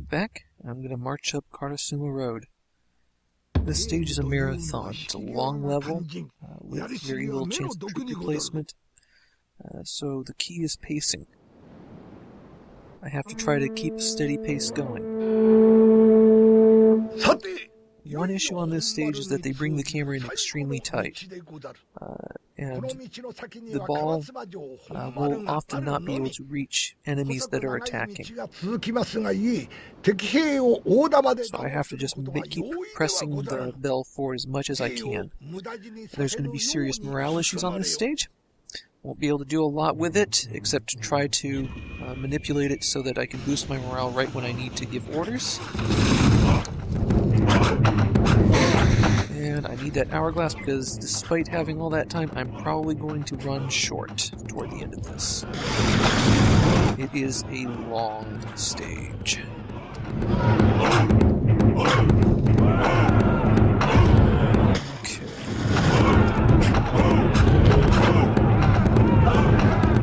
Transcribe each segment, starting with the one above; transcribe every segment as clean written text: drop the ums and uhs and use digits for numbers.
back. I'm going to march up Karasuma Road. This stage is a marathon. It's a long level with very little chance of troop replacement. So the key is pacing. I have to try to keep a steady pace going. One issue on this stage is that they bring the camera in extremely tight, and the ball will often not be able to reach enemies that are attacking. So I have to just keep pressing the bell forward as much as I can. There's going to be serious morale issues on this stage. Won't be able to do a lot with it, except to try to manipulate it so that I can boost my morale right when I need to give orders. And I need that hourglass because despite having all that time, I'm probably going to run short toward the end of this. It is a long stage.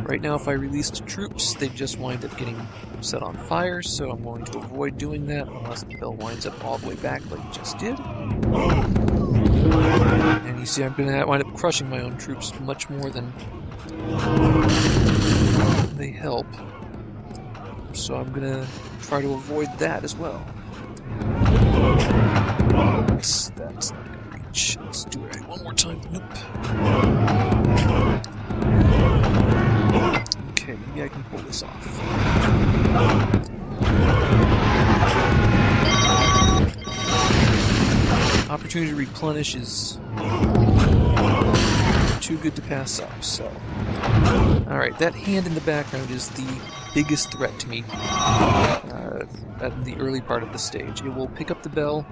Right now, if I released troops, they'd just wind up getting set on fire, so I'm going to avoid doing that unless the bell winds up all the way back like it just did. And you see I'm going to wind up crushing my own troops much more than they help. So I'm going to try to avoid that as well. That's not going to reach. Let's do it one more time. Nope. Okay, maybe I can pull this off. Opportunity to replenish is too good to pass up, so... Alright, that hand in the background is the biggest threat to me at the early part of the stage. It will pick up the bell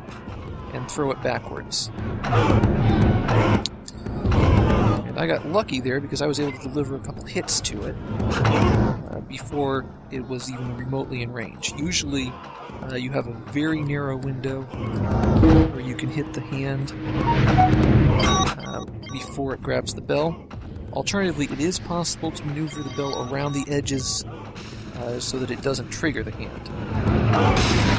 and throw it backwards. And I got lucky there because I was able to deliver a couple hits to it before it was even remotely in range. Usually you have a very narrow window where you can hit the hand before it grabs the bell. Alternatively, it is possible to maneuver the bell around the edges so that it doesn't trigger the hand.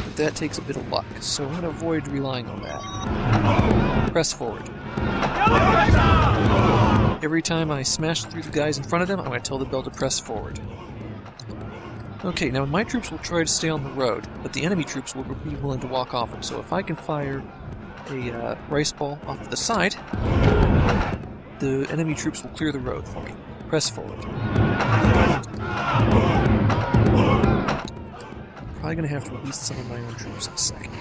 But that takes a bit of luck, so I'm going to avoid relying on that. Press forward. Every time I smash through the guys in front of them, I'm going to tell the bell to press forward. Okay, now my troops will try to stay on the road, but the enemy troops will be willing to walk off them. So if I can fire a rice ball off to the side, the enemy troops will clear the road for me. Press forward. Probably going to have to release some of my own troops in a second.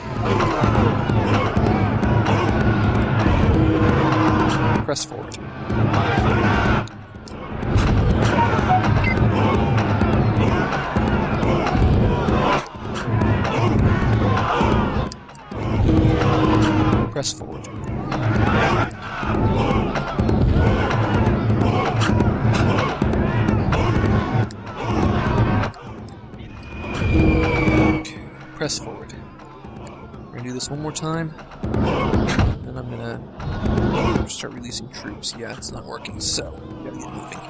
Press forward. Press forward. Okay. Press forward. We're going to do this one more time. Then I'm going to start releasing troops. Yeah, it's not working, so we gotta get moving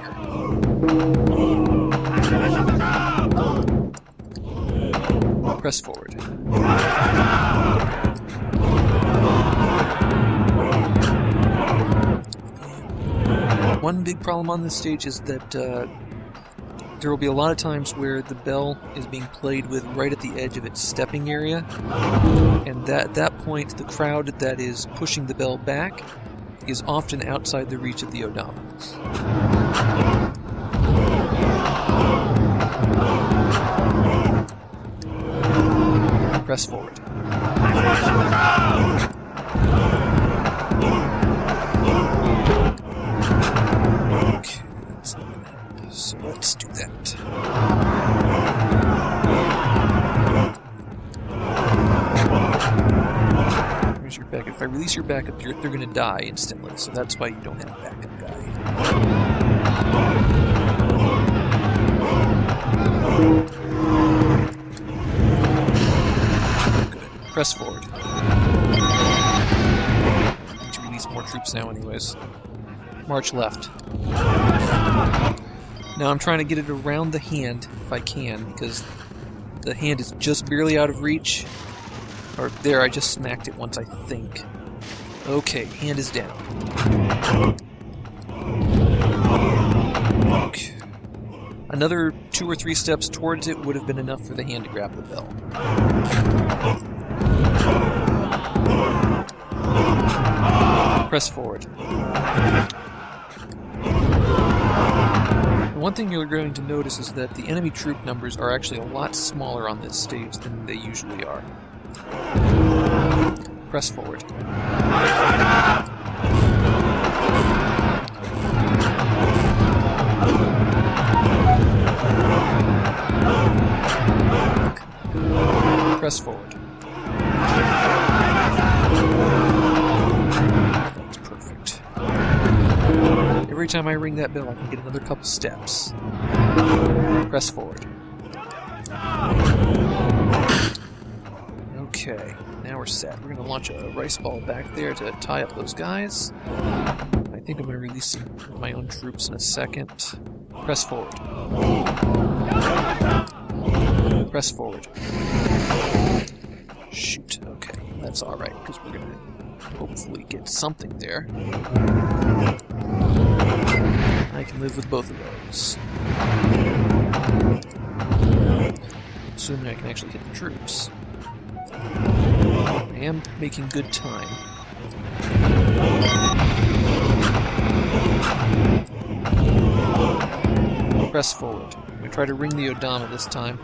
here. Press forward. One big problem on this stage is that there will be a lot of times where the bell is being played with right at the edge of its stepping area, and at that point the crowd that is pushing the bell back is often outside the reach of the Odama. Press forward. Okay, that's not gonna help, so let's do that. Where's your backup? If I release your backup, they're going to die instantly, so that's why you don't have a backup guy. Good. Press forward. I need to release more troops now anyways. March left. Now I'm trying to get it around the hand if I can, because The hand is just barely out of reach. Or there, I just smacked it once, I think. Okay, hand is down. Okay. Another 2 or 3 steps towards it would have been enough for the hand to grab the bell. Press forward. One thing you're going to notice is that the enemy troop numbers are actually a lot smaller on this stage than they usually are. Press forward. Press forward. That's perfect. Every time I ring that bell, I can get another couple steps. Press forward. Okay, now we're set. We're going to launch a rice ball back there to tie up those guys. I think I'm going to release some of my own troops in a second. Press forward. Press forward. Shoot, okay. That's alright, because we're going to hopefully get something there. I can live with both of those. Assuming I can actually hit the troops. I am making good time. Press forward. I'm going to try to ring the Odama this time.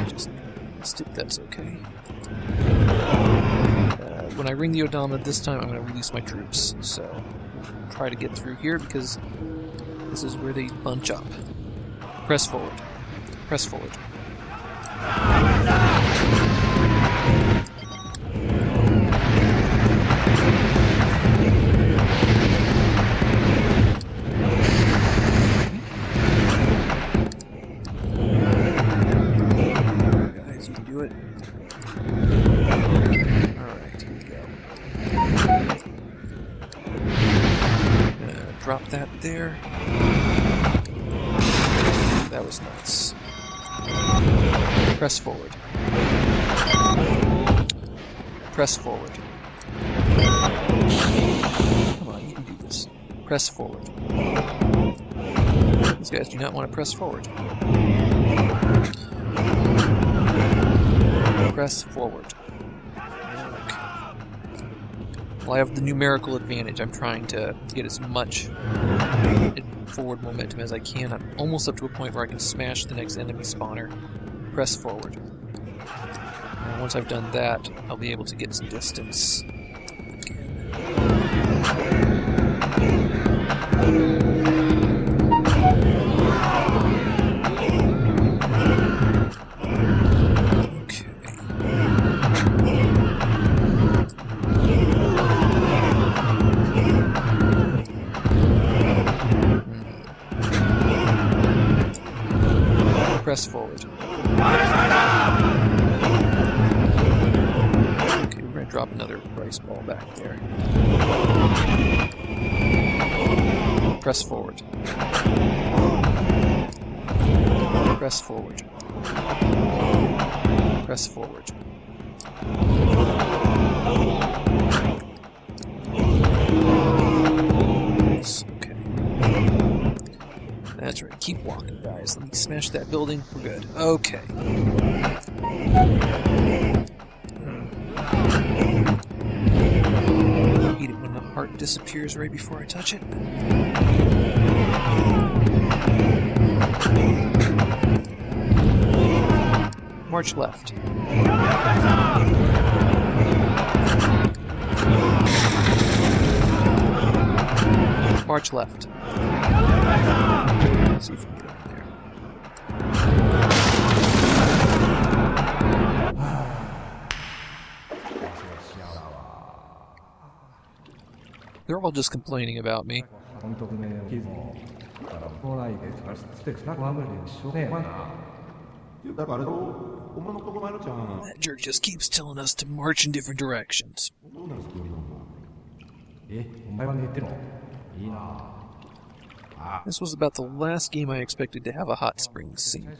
Just missed it, that's okay. When I ring the Odama this time, I'm going to release my troops. So, try to get through here because this is where they bunch up. Press forward. Press forward. Guys, you can do it. Alright, here we go. Drop that there. That was nice. Press forward. Press forward. Come on, you can do this. Press forward. These guys do not want to press forward. Press forward. Okay. Well, I have the numerical advantage. I'm trying to get as much forward momentum as I can. I'm almost up to a point where I can smash the next enemy spawner. Press forward. And once I've done that, I'll be able to get some distance. Press forward. Okay, we're going to drop another rice ball back there. Press forward. Press forward. Press forward. Okay. That's right. Keep walking, guys. Let me smash that building. We're good. Okay. Eat it when the heart disappears right before I touch it. March left. March left. Let's see if we can get up there. They're all just complaining about me. That jerk just keeps telling us to march in different directions. This was about the last game I expected to have a hot springs scene.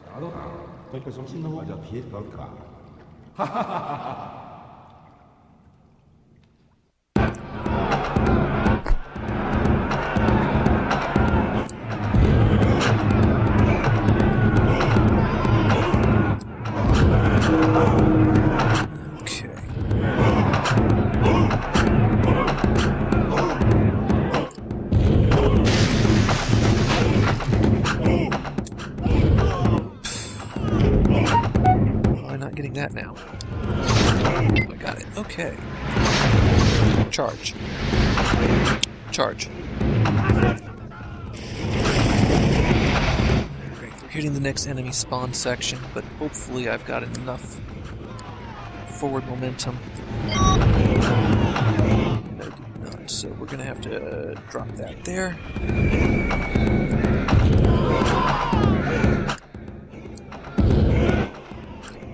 That now. I got it. Okay. Charge. Charge. Alright, we're hitting the next enemy spawn section, but hopefully I've got enough forward momentum. And I do not, so we're gonna have to drop that there.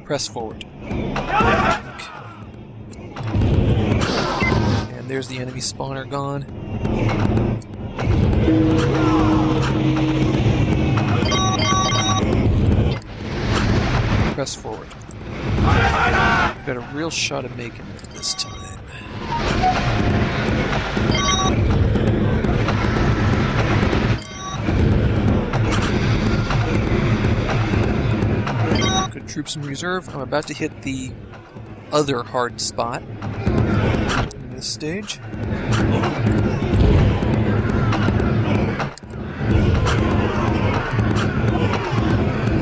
Press forward. Okay. And there's the enemy spawner gone. Press forward. We've got a real shot of making it this time. Troops in reserve. I'm about to hit the other hard spot in this stage.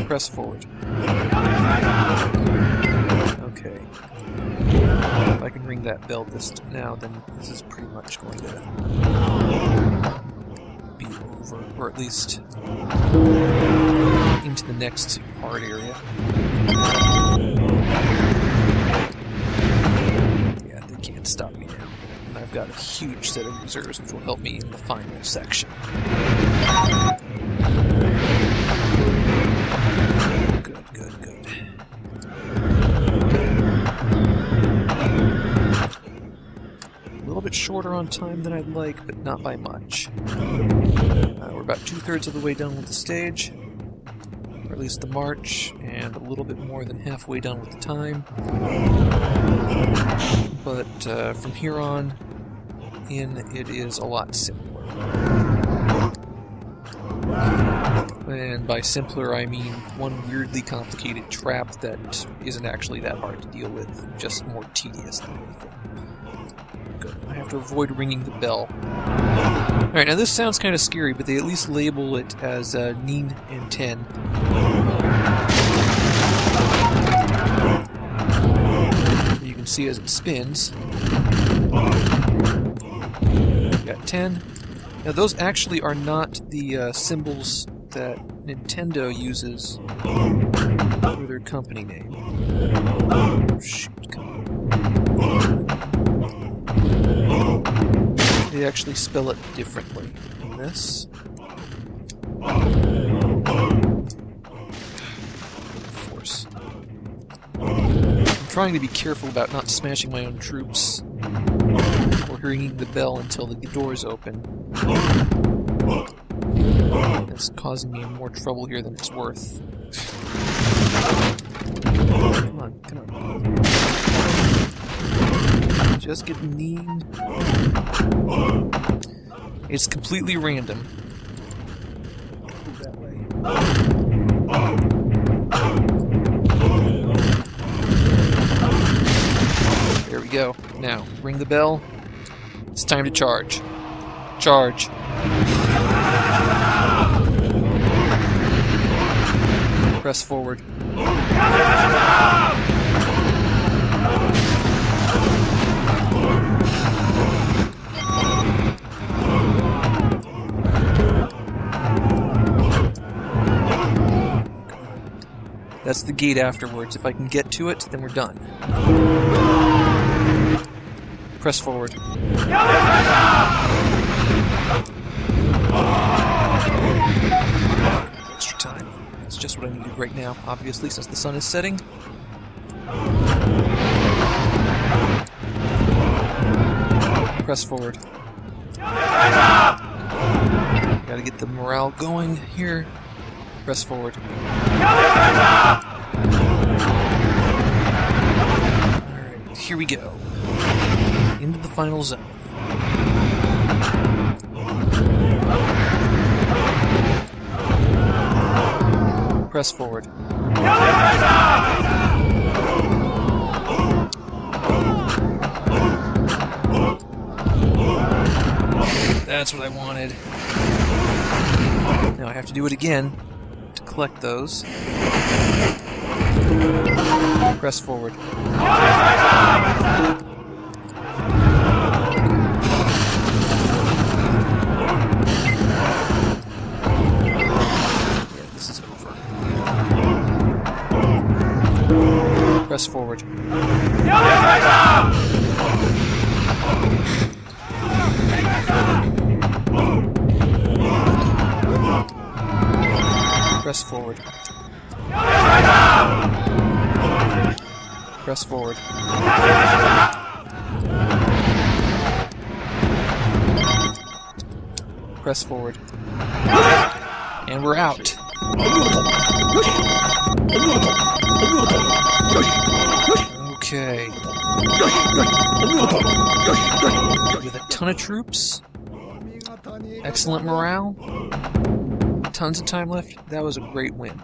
Press forward. Okay. If I can ring that bell now, then this is pretty much going to be over, or at least into the next hard area. Yeah, they can't stop me now. And I've got a huge set of reserves which will help me in the final section. Good, good, good. A little bit shorter on time than I'd like, but not by much. We're about 2/3 of the way done with the stage. Or at least the march, and a little bit more than halfway done with the time. But from here on in, it is a lot simpler. And by simpler, I mean one weirdly complicated trap that isn't actually that hard to deal with, just more tedious than anything. Good. I have to avoid ringing the bell. Alright, now this sounds kind of scary, but they at least label it as 9 and 10. You can see as it spins. We got 10. Now those actually are not the symbols that Nintendo uses for their company name. Oh, shoot, come on. They actually spell it differently than this. Of course. I'm trying to be careful about not smashing my own troops or ringing the bell until the doors open. That's causing me more trouble here than it's worth. Come on, come on. Just get mean. It's completely random. That way. There we go. Now, ring the bell. It's time to charge. Charge. Press forward. That's the gate afterwards. If I can get to it, then we're done. Press forward. Extra time. That's just what I needed right now, obviously, since the sun is setting. Press forward. Got Gotta get the morale going here. Press forward. Alright, here we go. Into the final zone. Press forward. That's what I wanted. Now I have to do it again to collect those. Press forward. Press forward. Press forward. Press forward. Press forward. And we're out. Okay. With a ton of troops, excellent morale, tons of time left, that was a great win.